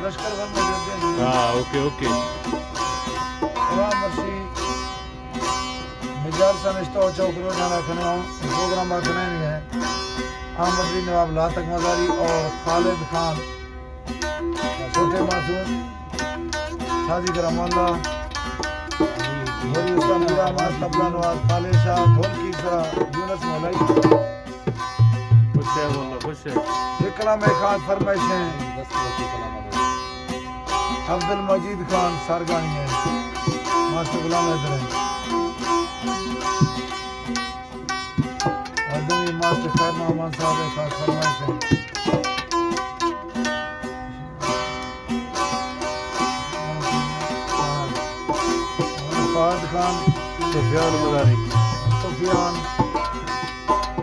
लश्कर one में देते हैं। हाँ ओके ओके इमाम मर्सी मिजाज सनिश्तो चौक रोजाना खने प्रोग्राम रखने नहीं है। अहमदी नवाब लातक मजारी और खालिद खान छोटे मासूम साजी करमल्ला वली उस्ताद निजामात तबला नवाज खालिद शाह ढोल की सरा यूनुस मौलाई खुश है बोलो खुश है ये कलाम खान फरमाइशें अब्दुल मजीद खान सरगानी है मास्टर गुलाम हैदर है आदमी मास्टर खैर मोहम्मद साहब का फरमाइशें फहद खान सुफियान मदारी सुफियान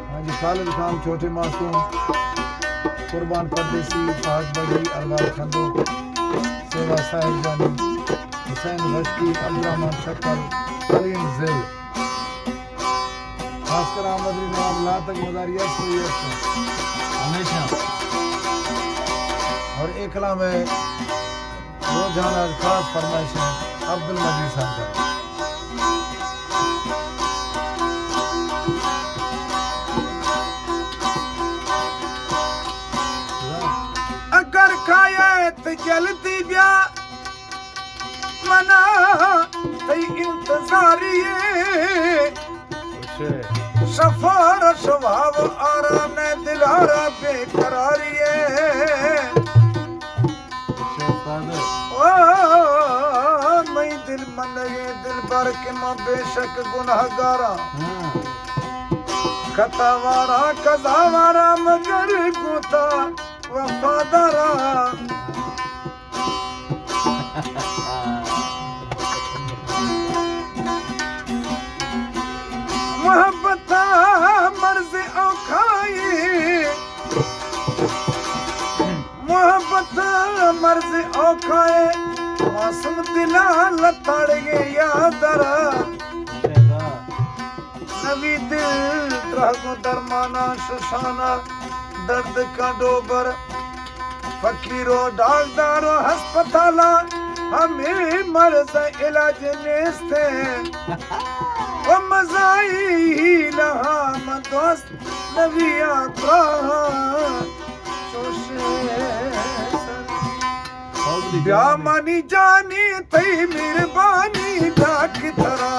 हाजी खालिद खान छोटे मासूम कुर्बान परदेसी फहद बड़ी अलवार खंदो सेवा साहिब जानी हुसैन भश्ती अब्दुलरहमान शक्कर सलीम जिल खासकर आमदी नवाब लातक मदारिया हमेशा और एक कलाम है रोजाना खास फरमाइश है अब्दुल मजीद साहब का। अगर खाए तो जलती ब्या मना तई इंतजारी खुश है सफार स्वभाव आराम दिलारा बेकरारी ओ मैं दिल मन लगे दिल भर के मां बेशक गुनाहगारा खतावारा कजावारा मगर गुता वफादारा मोहब्बत मर्ज औखाए मोहब्बत मर्ज औखाए मासूम दिला लताड़ गए यादरा नवी दिल ड्रागो दरमाना सुसाना दर्द का डोबर फकीरो डाकदारो हस्पताला हमें मर्ज इलाज नेस्ते वो मजाई लहा मदोस्त नबिया ब्या मानी जानी तई मेहरबानी डाक थरा